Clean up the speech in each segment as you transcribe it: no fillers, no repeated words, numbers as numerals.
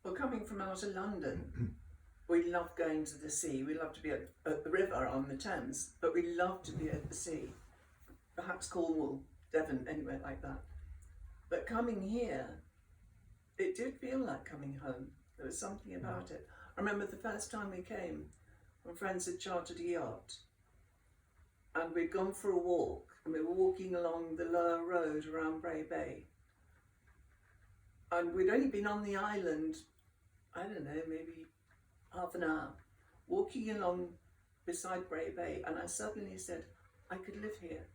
Well, coming from out of London, we love going to the sea. We love to be at the river on the Thames, but we love to be at the sea. Perhaps Cornwall, Devon, anywhere like that. But coming here, it did feel like coming home. There was something about it. I remember the first time we came, my friends had chartered a yacht, and we'd gone for a walk, and we were walking along the lower road around Bray Bay. And we'd only been on the island, I don't know, maybe half an hour, walking along beside Bray Bay, and I suddenly said, I could live here.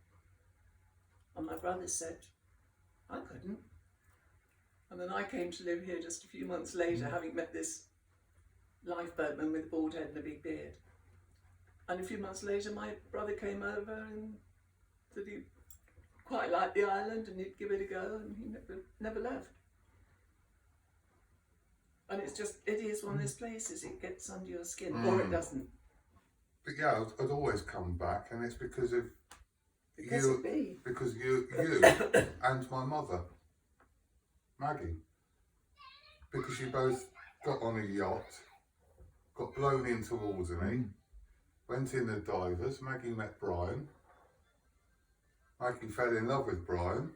And my brother said, I couldn't. And then I came to live here just a few months later, having met this lifeboatman with a bald head and a big beard. And a few months later, my brother came over and said he quite liked the island and he'd give it a go, and he never left. And it's just, it is one of those places, it gets under your skin, or it doesn't. But yeah, I'd always come back, and it's because of you and my mother, Maggie. Because you both got on a yacht, got blown into Alderney, went in the divers. Maggie met Brian. Maggie fell in love with Brian.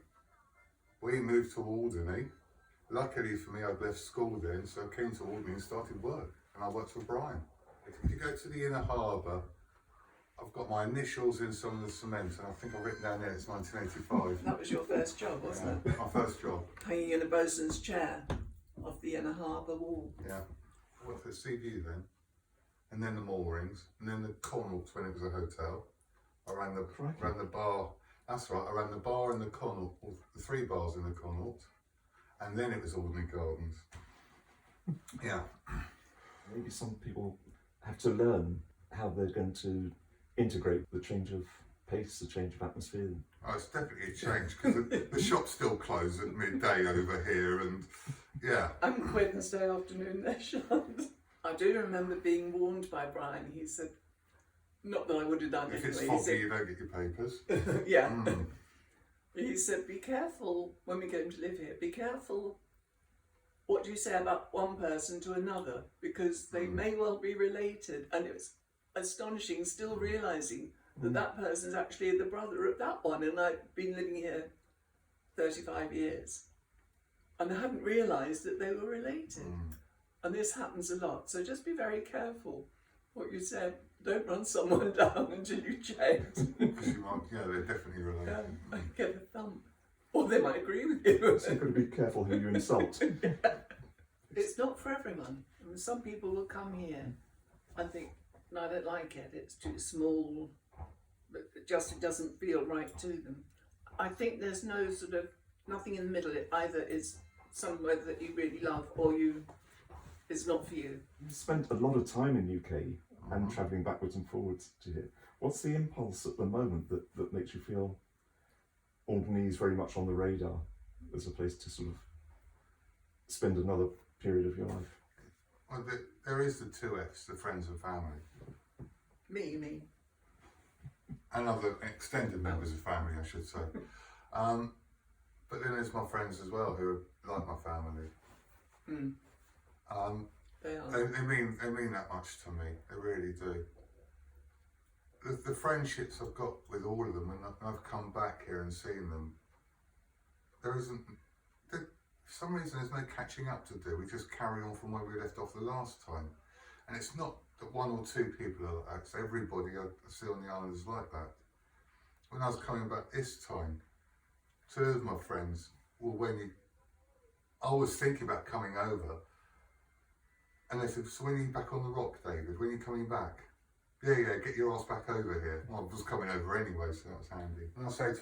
We moved to Alderney. Luckily for me, I'd left school then, so I came to Alderney and started work, and I worked for Brian. If you go to the inner harbour, I've got my initials in some of the cement, and I think I've written down there it's 1985. That was your first job, wasn't it? My first job. Hanging in a bosun's chair off the inner harbour wall. Yeah. I worked for Seaview then, and then the moorings, and then the Connaught when it was a hotel. I ran the bar. That's right. I ran the bar in the Connaught, the 3 bars in the Connaught, and then it was Alderney Gardens. Yeah. Maybe some people have to learn how they're going to integrate the change of pace, the change of atmosphere. Oh, it's definitely a change, because the shop's still closed at midday over here, and yeah. And Wednesday afternoon they're shut. I do remember being warned by Brian. He said, not that I would have done it If it's anyway. foggy, you don't get your papers. Yeah. He said, be careful when we came to live here, be careful what do you say about one person to another, because they may well be related. And it was astonishing still realising that that person's actually the brother of that one, and I'd been living here 35 years and I hadn't realised that they were related. And this happens a lot, so just be very careful what you said. Don't run someone down until you check. Because you might, yeah, they're definitely related. Get a thump, or they might agree with you. So you've got to be careful who you insult. It's not for everyone. I mean, some people will come here and think, no, I don't like it, it's too small, but it doesn't feel right to them. I think there's no sort of, nothing in the middle. It either is somewhere that you really love, or it's not for you. You've spent a lot of time in UK and travelling backwards and forwards to here. What's the impulse at the moment that makes you feel Alderney is very much on the radar as a place to sort of spend another period of your life? Well, there is the 2 Fs, the friends and family. Me, you mean? And other extended members of family, I should say. But then there's my friends as well, who are like my family. They are. They mean that much to me. They really do. The friendships I've got with all of them, and I've come back here and seen them. For some reason, there's no catching up to do. We just carry on from where we left off the last time, and it's not that 1 or 2 people are like that. It's everybody I see on the island is like that. When I was coming back this time, 2 of my friends, I was thinking about coming over. And they said, so when are you back on the rock, David? When are you coming back? Yeah, get your ass back over here. Well, I was coming over anyway, so that was handy. And I said,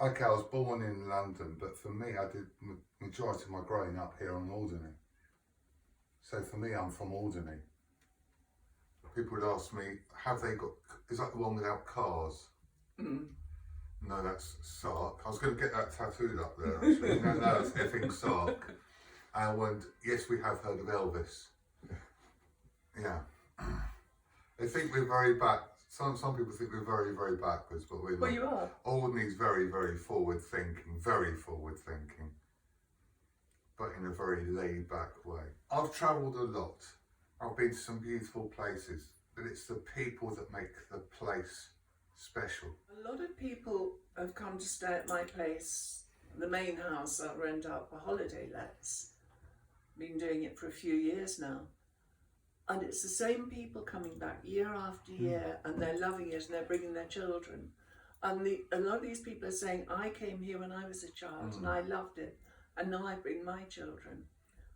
okay, I was born in London, but for me, I did majority of my growing up here on Alderney. So for me, I'm from Alderney. People would ask me, is that the one without cars? No, that's Sark. I was going to get that tattooed up there, actually. No, it's effing Sark. And yes, we have heard of Elvis. Yeah. They think we're very back. Some people think we're very, very backwards, but we're not. Well, you are. Alderney's very, very forward thinking, very forward thinking. but in a very laid back way. I've travelled a lot. I've been to some beautiful places, but it's the people that make the place special. A lot of people have come to stay at my place, the main house I rent out for holiday lets. Been doing it for a few years now. And it's the same people coming back year after year, and they're loving it and they're bringing their children. And a lot of these people are saying, I came here when I was a child and I loved it, and now I bring my children.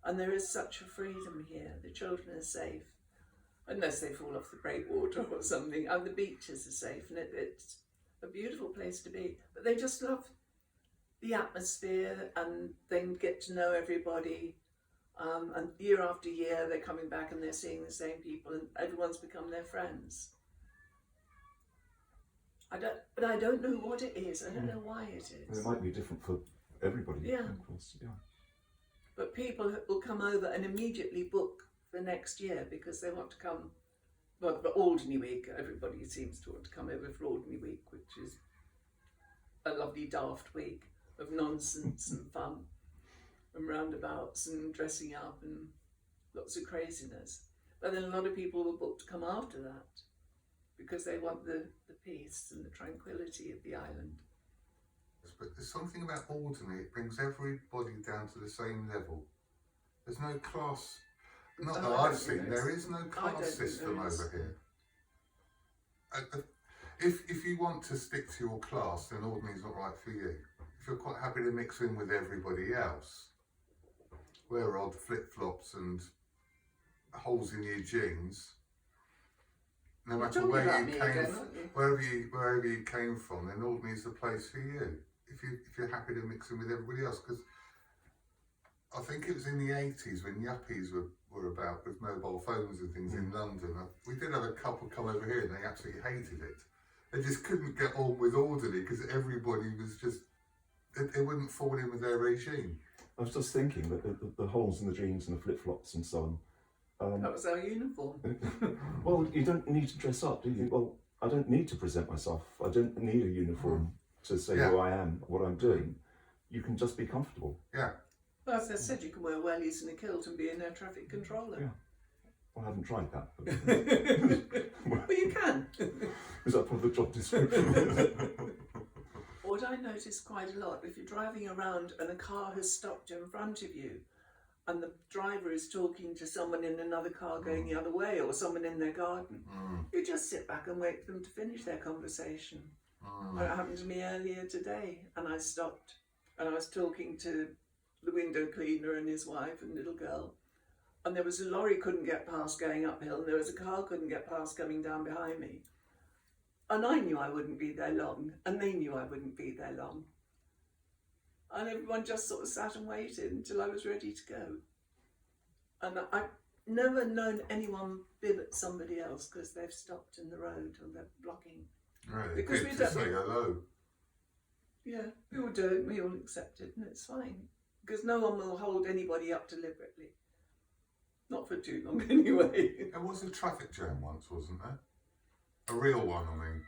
And there is such a freedom here. The children are safe, unless they fall off the breakwater or something, and the beaches are safe, and it's a beautiful place to be. But they just love the atmosphere, and they get to know everybody. And year after year, they're coming back and they're seeing the same people, and everyone's become their friends. But I don't know what it is. I don't know why it is. It might be different for everybody. Yeah. Of course. Yeah. But people will come over and immediately book for next year because they want to come. Well, for Alderney week, everybody seems to want to come over for Alderney week, which is a lovely daft week of nonsense and fun and roundabouts and dressing up and lots of craziness. But then a lot of people will book to come after that because they want the peace and the tranquility of the island. But there's something about Alderney, it brings everybody down to the same level. There's no class, not that I've seen, there is no class system over here. If you want to stick to your class, then Alderney's not right for you. If you're quite happy to mix in with everybody else, wear odd flip-flops and holes in your jeans, no matter where you came from, wherever you came from, then Alderney's the place for you. If you're happy to mix in with everybody else, because I think it was in the 80s when yuppies were about with mobile phones and things in London. We did have a couple come over here and they absolutely hated it. They just couldn't get on with Alderney because everybody was just, they wouldn't fall in with their regime. I was just thinking that the holes in the jeans and the flip-flops and so on. That was our uniform. Well, you don't need to dress up, do you? Well, I don't need to present myself. I don't need a uniform to say who I am, what I'm doing. You can just be comfortable. Yeah. Well, as I said, you can wear wellies and a kilt and be an air traffic controller. Yeah. Well, I haven't tried that. But you can. Is that part of the job description? What I notice quite a lot, if you're driving around and a car has stopped in front of you and the driver is talking to someone in another car going the other way or someone in their garden, you just sit back and wait for them to finish their conversation. It happened to me earlier today, and I stopped and I was talking to the window cleaner and his wife and little girl, and there was a lorry couldn't get past going uphill and there was a car couldn't get past coming down behind me. And I knew I wouldn't be there long, and they knew I wouldn't be there long. And everyone just sort of sat and waited until I was ready to go. And I've never known anyone bib at somebody else because they've stopped in the road or they're blocking. Right, Because good we to don't- say hello. Yeah, we all do it, we all accept it, and it's fine. Because no one will hold anybody up deliberately. Not for too long anyway. There was a traffic jam once, wasn't there? A real one, I mean.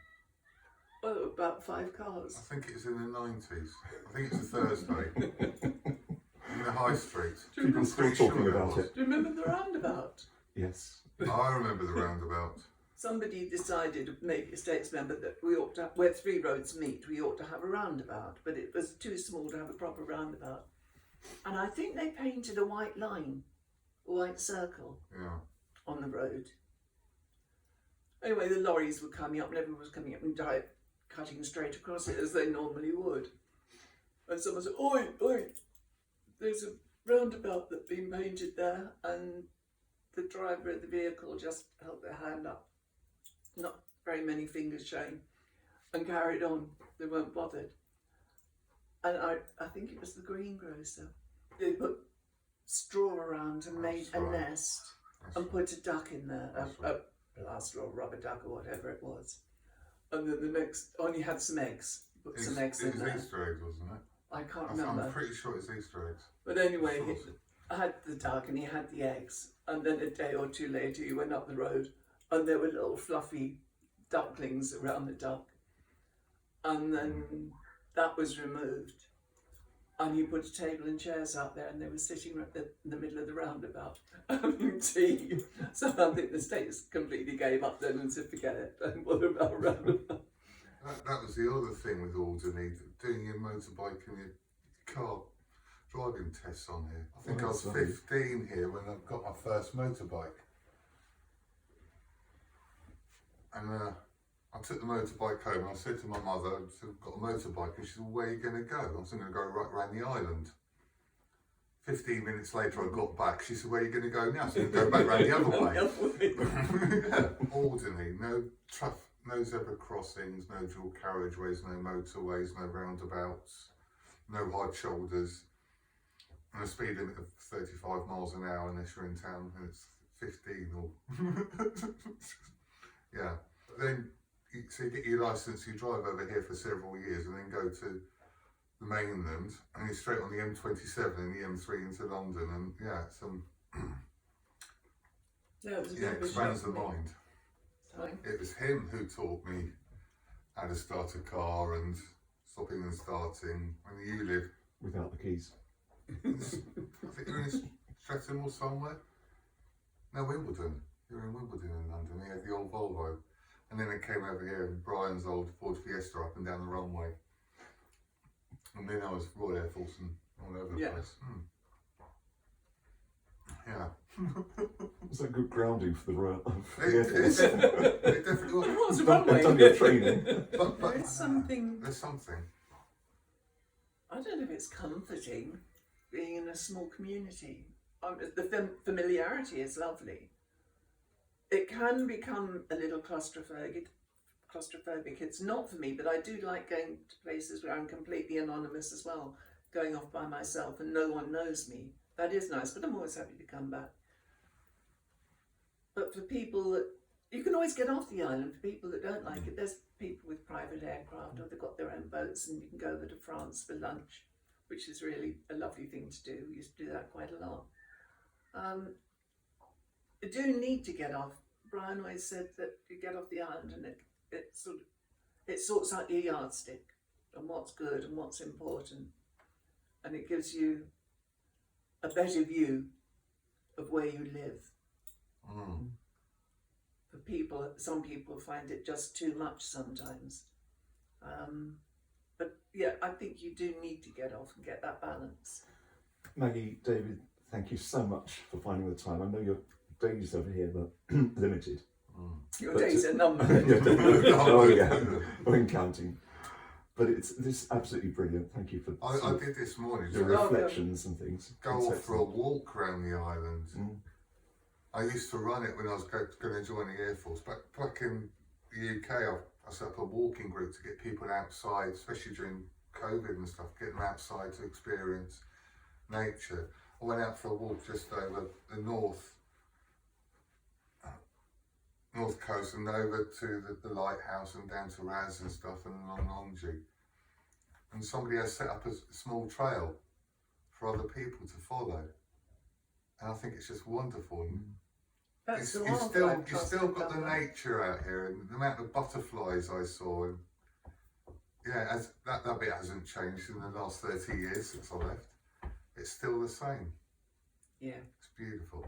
Oh, about 5 I cars. think it was in the 90s. I think it's a Thursday. In the high street. People still talking about it. Do you remember the roundabout? Yes. I remember the roundabout. Somebody decided, maybe a States member, that we ought to, where 3 roads meet, we ought to have a roundabout, but it was too small to have a proper roundabout. And I think they painted a white line, a white circle Yeah. on the road. Anyway, the lorries were coming up and everyone was coming up and cutting straight across it as they normally would. And someone said, "Oi, oi, there's a roundabout that's been painted there," and the driver of the vehicle just held their hand up, not very many fingers showing, and carried on. They weren't bothered. And I think it was the greengrocer. They put straw around and made a nest and put a duck in there, a plaster or rubber duck or whatever it was. And then the next, only had some eggs. Put some eggs in there. It was Easter eggs, wasn't it? I can't remember. I'm pretty sure it's Easter eggs. But anyway, I had the duck and he had the eggs. And then a day or two later, he went up the road and there were little fluffy ducklings around the duck. And then that was removed. And you put a table and chairs out there, and they were sitting right in the middle of the roundabout having tea. So I think the States completely gave up then and said, forget it, don't bother about a roundabout. That was the other thing with Alderney, doing your motorbike and your car driving tests on here. I think I was 15 here when I got my first motorbike. And I took the motorbike home and I said to my mother, I've got a motorbike, and she said, where are you going to go? I said, I'm going to go right around the island. 15 minutes later I got back, she said, where are you going to go now? I said, I'm going to go back round the other way. Yeah. Alderney, no zebra crossings, no dual carriageways, no motorways, no roundabouts, no hard shoulders, and a speed limit of 35 miles an hour unless you're in town and it's 15 or... Yeah. Then so you get your licence, you drive over here for several years and then go to the mainland and you're straight on the M27 and the M3 into London, and yeah, it expands the mind. Sorry? It was him who taught me how to start a car and stopping and starting. When you live without the keys. I think you're in Streatham or somewhere. No, Wimbledon. You were in Wimbledon in London. He had the old Volvo. And then it came over here and Brian's old Ford Fiesta up and down the runway. And then I was Royal Air Force and all over the place. Yeah. Was that good grounding for the Royal It definitely was. It was a Done runway. your training. But There's something, there's something. I don't know if it's comforting being in a small community. The familiarity is lovely. It can become a little claustrophobic. It's not for me, but I do like going to places where I'm completely anonymous as well, going off by myself and no one knows me. That is nice, but I'm always happy to come back. But for people that, you can always get off the island. For people that don't like it, there's people with private aircraft or they've got their own boats and you can go over to France for lunch, which is really a lovely thing to do. We used to do that quite a lot. You do need to get off. Brian always said that you get off the island and it sorts out your yardstick and what's good and what's important, and it gives you a better view of where you live. For people, some people find it just too much sometimes, but yeah, I think you do need to get off and get that balance. Maggie, David, thank you so much for finding the time. I know your days over here are limited. Your days are numbered. Oh yeah, when counting. But it's absolutely brilliant. Thank you for I did this morning. your reflections and things. Go off for a walk around the island. I used to run it when I was going to join the Air Force. But back in the UK, I set up a walking group to get people outside, especially during COVID and stuff, getting them outside to experience nature. I went out for a walk just over the north coast and over to the lighthouse and down to Raz and stuff and along Longji. And somebody has set up a small trail for other people to follow. And I think it's just wonderful. That's You've still got the nature out here and the amount of butterflies I saw. And yeah, that bit hasn't changed in the last 30 years since I left. It's still the same. Yeah. It's beautiful.